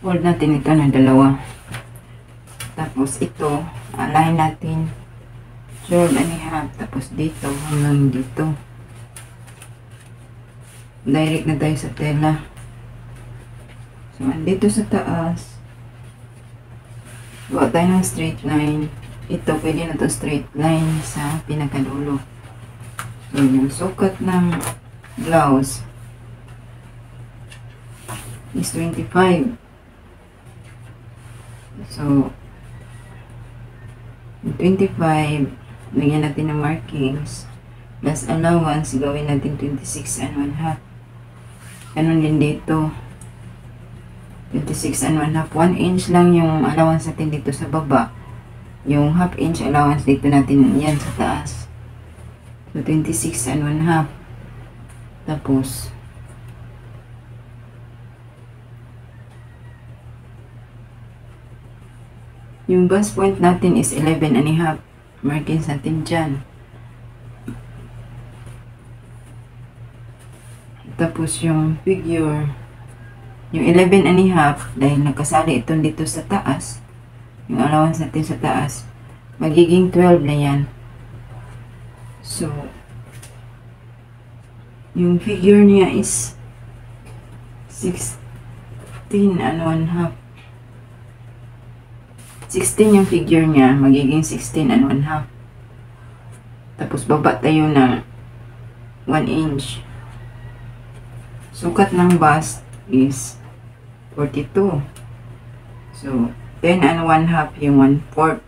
Fold natin ito ng dalawa. Tapos ito, align natin 12.5. Tapos dito hanggang dito. Direct na tayo sa tela. So, andito sa taas, gawa tayo ng straight line. Ito, pwede na to straight line sa pinakadulo. So, yung sukat ng blouse is 25. So, 25, lagyan natin ng markings. Plus allowance, gawin natin 26.5. Ganun din dito. 26.5. 1 inch lang yung allowance natin dito sa baba. Yung half inch allowance dito natin yan sa taas. So, 26.5. Tapos, yung bust point natin is 11.5. Markings natin dyan. Tapos yung figure, yung 11.5, dahil nakasali ito dito sa taas, yung allowance natin sa taas, magiging 12 na yan. So, yung figure niya is 16.5. 16 yung figure niya, magiging 16.5. Tapos baba tayo ng 1 inch. Sukat ng bust is 42. So, 10.5 yung 1/4.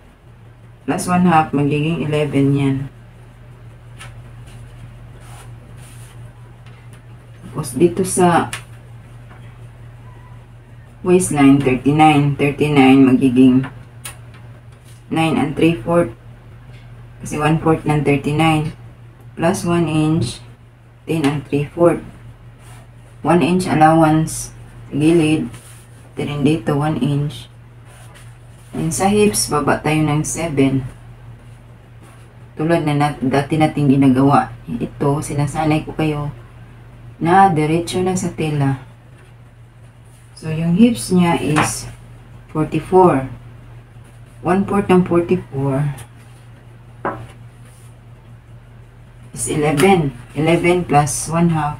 Plus 1/2, magiging 11 yan. Tapos dito sa waistline, 39. 39 magiging 9 3/4. Kasi 1/4 ng 39. Plus 1 inch, 10 3/4. 1 inch allowance sa gilid. Ito rin dito, 1 inch. And sa hips, baba tayo ng 7. Tulad na dati nating ginagawa. Ito, sinasanay ko kayo na diretso lang sa tela. So, yung hips niya is 44. 1/4 ng 44 is 11. 11 plus 1/2.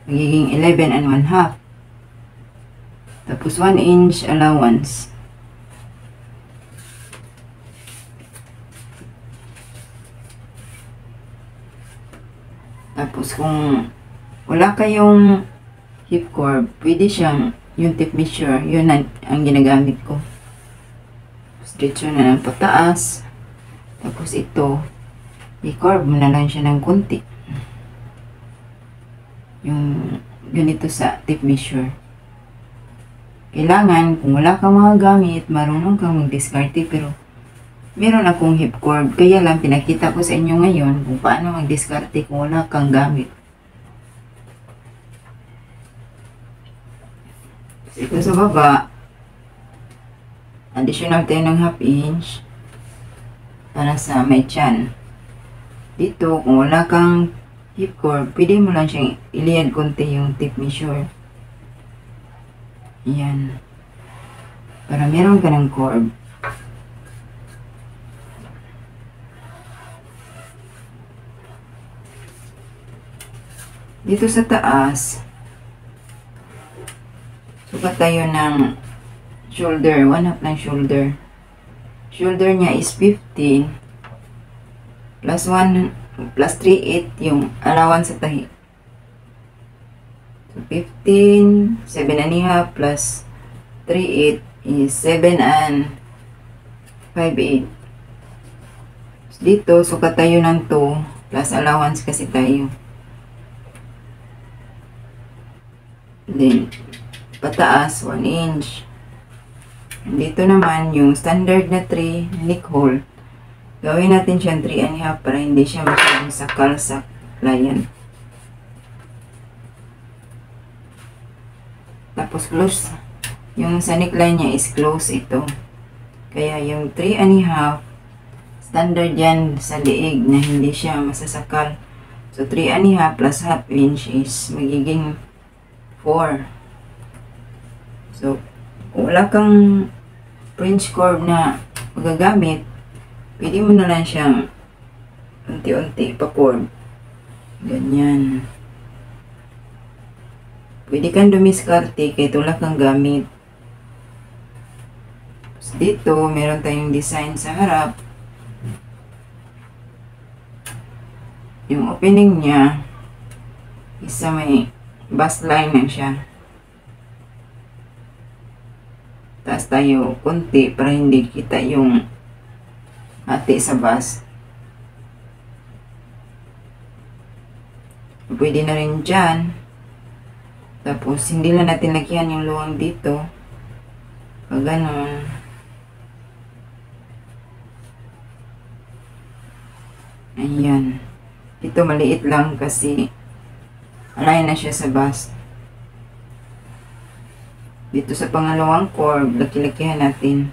Magiging 11.5. Tapos 1 inch allowance. Tapos kung wala kayong hip curve, pwede siyang yung tape measure, yun ang ginagamit ko. Stretch na ng pataas. Tapos ito, i-curve mo na lang siya ng kunti. Yung ganito sa tape measure. Kailangan, kung wala kang mga gamit, marunong kang mag-discarte, pero meron akong hip curve. Kaya lang, pinakita ko sa inyo ngayon kung paano mag-discarte kung wala kang gamit. Ito sa baba, additional tayo ng half inch para sa may tiyan. Dito, kung wala kang hip curve, pwede mo lang siyang iliad konti yung tape measure. Yan. Para meron ka ng curve. Dito sa taas, sukat tayo ng shoulder, 1/2 ng shoulder. Shoulder niya is 15 plus 1 plus 3/8 yung allowance sa tahi. So 15, 7.5 plus 3/8 is 7.5/8. Dito sukat tayo ng 2 plus allowance kasi tayo. Then pataas 1 inch. Dito naman, yung standard na 3 neck hole, gawin natin siyang 3.5 para hindi siya masyadong sakal sa client. Tapos close, yung sa neckline niya is close ito. Kaya yung 3.5, standard yan sa liig na hindi siya masasakal. So 3.5 plus half inch is magiging 4. So Kung wala kang French curve na magagamit, pwede mo na lang siyang unti-unti pa-curve. Ganyan. Pwede kang dumiskarte kahit wala kang gamit. Tapos dito, meron tayong design sa harap. Yung opening niya, isa may bust line lang siya. Taas tayo kunti para hindi kita yung hati sa bust. Pwede na rin dyan. Tapos, hindi lang natin lagyan yung luwang dito. Pag ganon. Ayan. Ito maliit lang kasi align na siya sa bust. Dito sa pangalawang curve, laki-lakihan natin.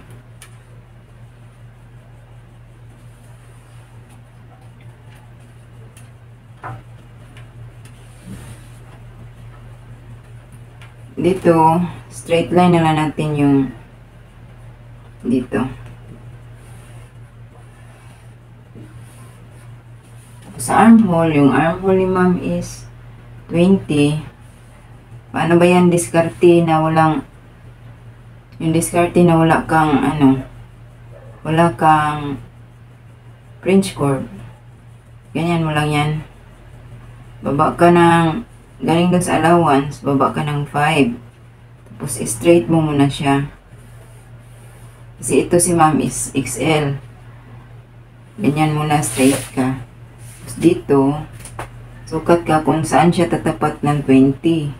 Dito, straight line na lang natin yung dito. Sa armhole, yung armhole ni ma'am is 20. Paano ba yan diskarte na walang, yung diskarte na wala kang wala kang French curve. Ganyan mo lang yan. Baba ka ng, galing doon sa allowance, baba ka ng 5. Tapos straight mo muna siya. Kasi ito si ma'am is XL. Ganyan muna, straight ka. Tapos dito, sukat ka kung saan siya tatapat ng 20.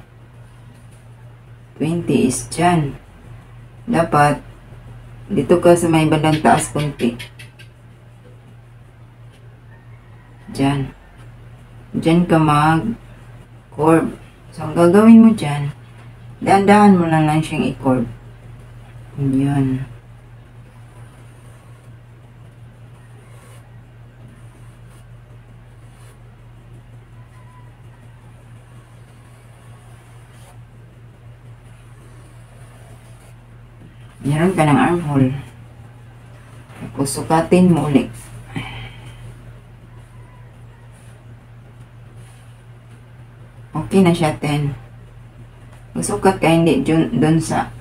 20 is dyan. Dapat, dito ka sa may bandang taas konti. Dyan. Dyan ka mag-curve. So, ang gagawin mo dyan, dahan-dahan mo lang siyang i-curve. Yan. Meron ka ng armhole. Tapos, sukatin mo ulit. Okay na siya, 10. Sukat ka, hindi dun sa,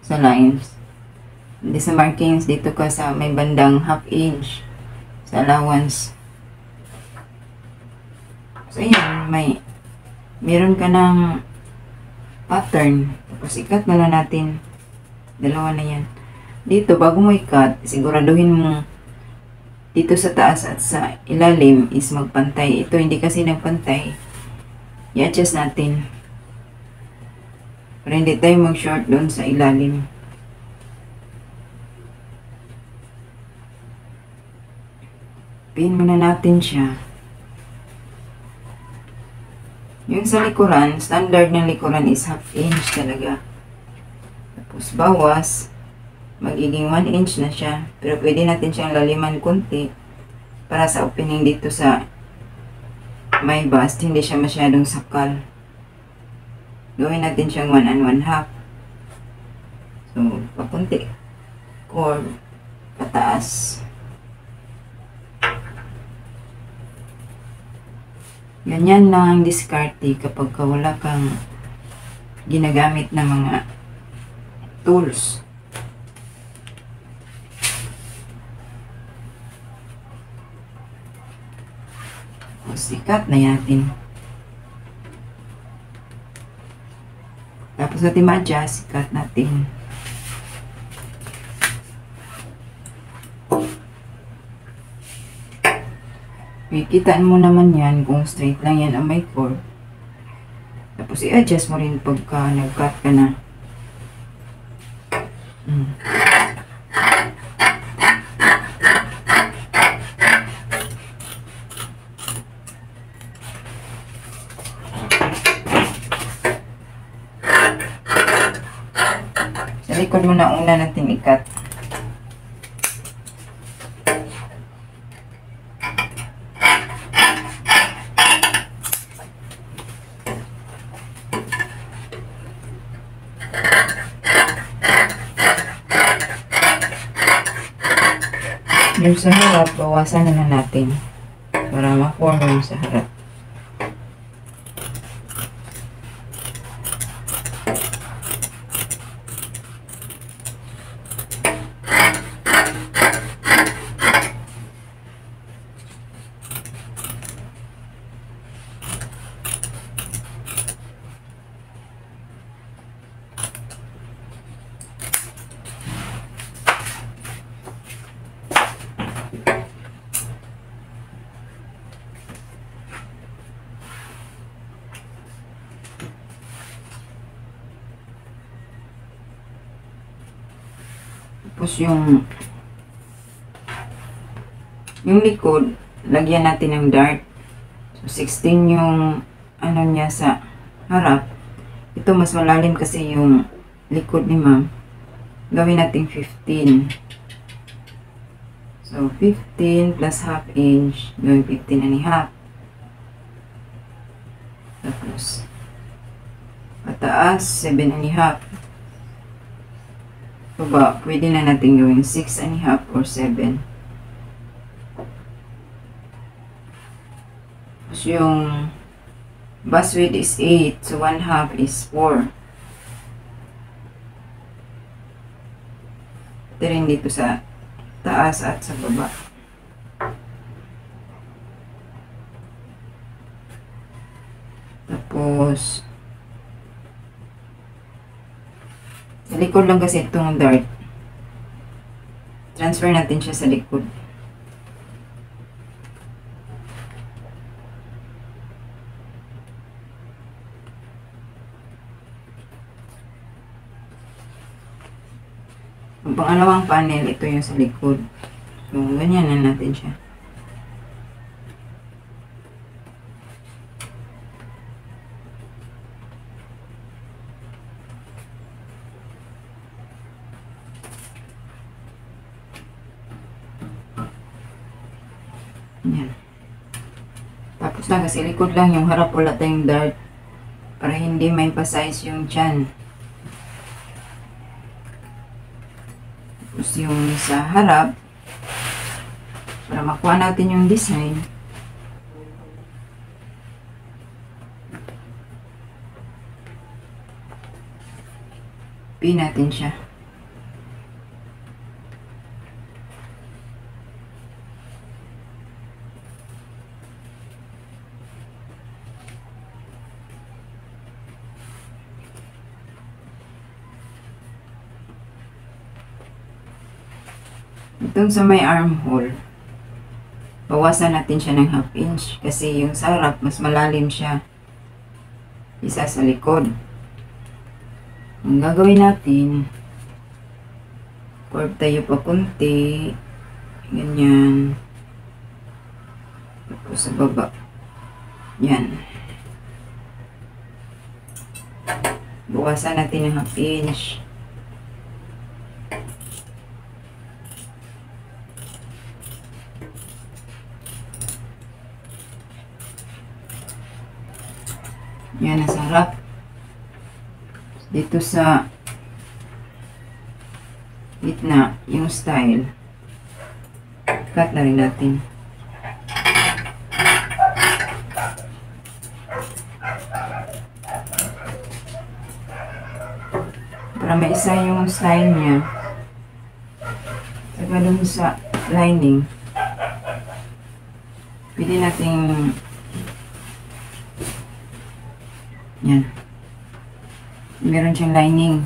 sa lines. Hindi sa markings, dito ka sa may bandang half inch. Sa allowance. So, yan, meron ka ng pattern. Tapos, ikat na lang natin. Dalawa na yan. Dito, bago mo i-cut, siguraduhin mo dito sa taas at sa ilalim is magpantay. Ito, hindi kasi nagpantay. I-adjust natin. Para hindi tayo mag-short doon sa ilalim. Pin muna natin siya. Yung sa likuran, standard ng likuran is half inch talaga. Tapos bawas, magiging 1 inch na siya. Pero pwede natin siyang laliman konti para sa opening dito sa may bust, hindi siya masyadong sakal. Gawin natin siyang 1 1/2. So, pakunti. Curve, pataas. Ganyan lang ang diskarte kapag wala kang ginagamit na mga tools. Sikat na natin. Tapos natin ma-adjust, sikat natin. Kikitaan mo naman yan kung straight lang yan ang may curve. Tapos i-adjust mo rin pagka nag-cut ka na. Sa likod mo na una natin i-cut. Yung sa harap, bawasan na natin para ma-form yung sa harap. Tapos yung likod, lagyan natin ng dart. So, 16 yung ano niya sa harap. Ito mas malalim kasi yung likod ni ma'am. Gawin natin 15. So, 15 plus half inch. Gawin 15 and a half. Tapos, pataas, 7 and a half. Baba, pwede na natin gawin 6 and a half or 7. Tapos yung bust width is 8. So, 1 half is 4. Ito rin dito sa taas at sa baba. Tapos, sa likod lang kasi itong dart. Transfer natin siya sa likod. Ang pangalawang panel, ito yung sa likod. So, ganyan na natin siya. Yan. Tapos na kasi likod lang yung harap, wala tayong dart para hindi ma-emphasize yung chan. Tapos yung sa harap, para makuha natin yung design, pin natin siya. Itong sa may armhole, bawasan natin siya ng half inch kasi yung sa harap mas malalim siya isa sa likod. Ang gagawin natin, curve tayo pa kunti, ganyan, tapos sa baba, yan, bawasan natin ng half inch. Yan, nasa harap. Dito sa gitna, yung style, cut na rin natin. Para may isa yung style niya. Saka dun sa lining, pwede nating yan. Meron siyang lining.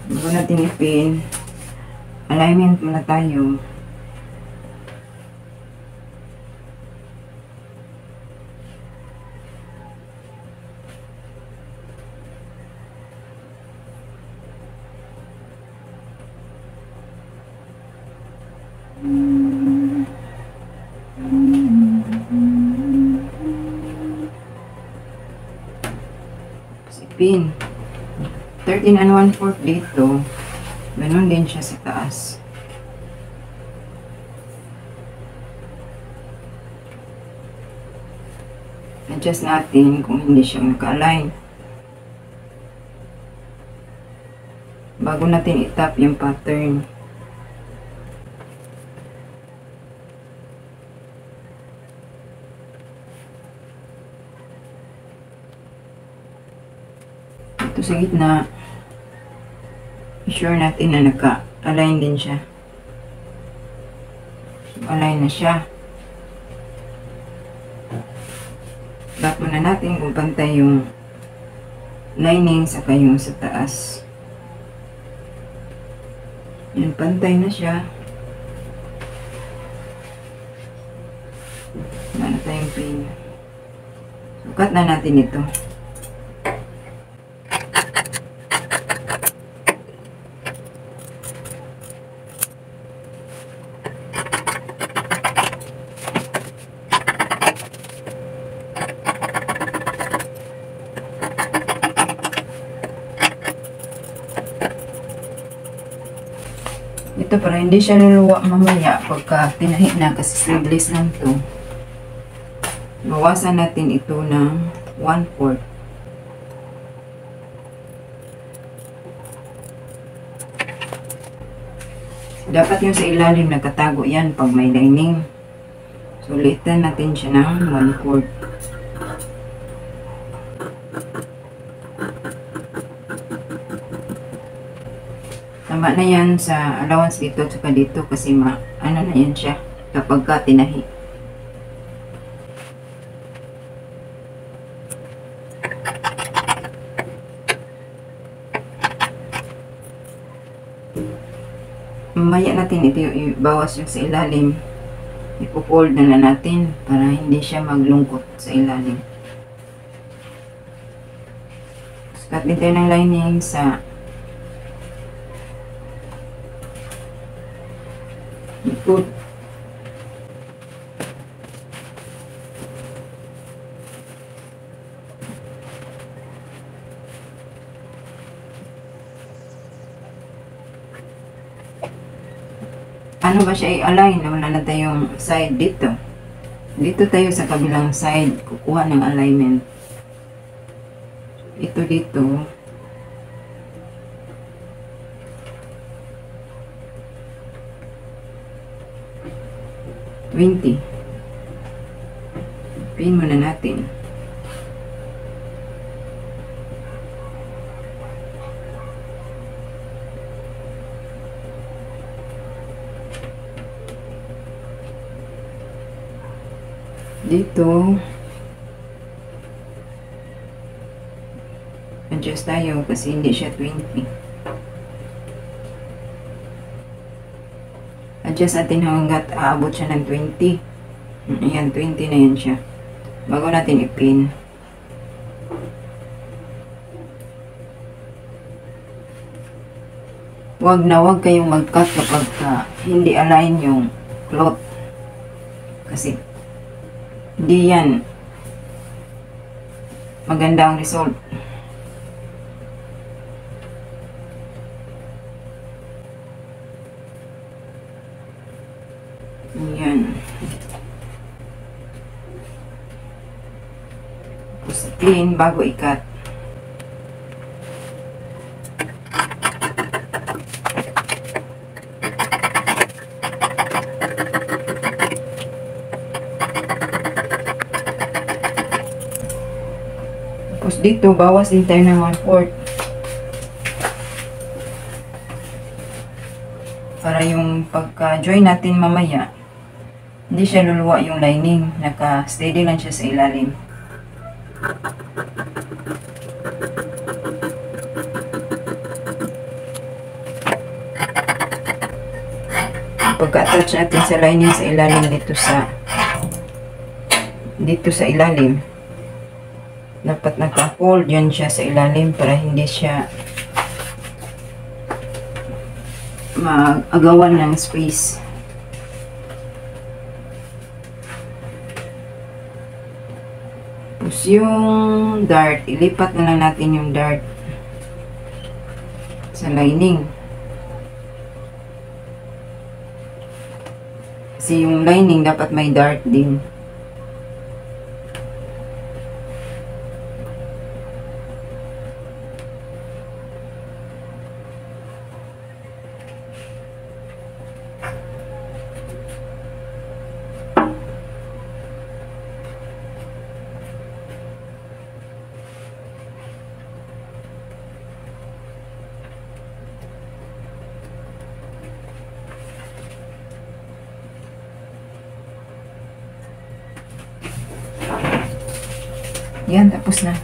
Bago natin ipin, alignment muna tayo. Pin 13 and 1/4 dito, ganun din siya sa taas. Adjust natin kung hindi siya magka-align. bago natin itap yung pattern. Ito sa gitna, sure natin na naka-align din siya. So, align na siya. Tap muna natin kung pantay yung lining saka yung sa taas. Yan, pantay na siya. Wala na tayong pin. So, cut na natin ito. Ito para hindi siya luluwa mamaya pagka tinahi na kasi sleeveless lang to. Bawasan natin ito ng 1/4. Dapat yung sa ilalim nakatago yan pag may lining. So, ulitan natin siya ng 1/4. Tama na yan sa allowance dito at saka dito kasi ano na yan siya kapag ka tinahi. Mamaya natin ito ibawas yung sa ilalim. Ipo-fold na natin para hindi siya maglungkot sa ilalim. Cut din tayo ng lining sa likod. Ano ba siya i-align? Wala na tayong side dito. Dito tayo sa kabilang side. Kukuha ng alignment. Ito dito. $20. Pin muna natin. Dito adjust tayo kasi hindi siya 20. Adjust natin hanggat aabot siya ng 20. Ayan, 20 na yan siya. Bago natin ipin. Wag kayong mag-cut kapag hindi align yung cloth. Kasi hindi yan maganda ang result. Yan. Tapos clean bago i-cut. Tapos dito, bawas din tayo ng 1/4. Para yung pagka-join natin mamaya, hindi siya luluwa yung lining. Naka-steady lang siya sa ilalim. Pagka-attach natin sa lining sa ilalim dito sa ilalim, dapat naka-fold yan siya sa ilalim para hindi siya mag-agawan ng space. Tapos yung dart, ilipat na lang natin yung dart sa lining. Kasi yung lining dapat may dart din. Yan, tapos na.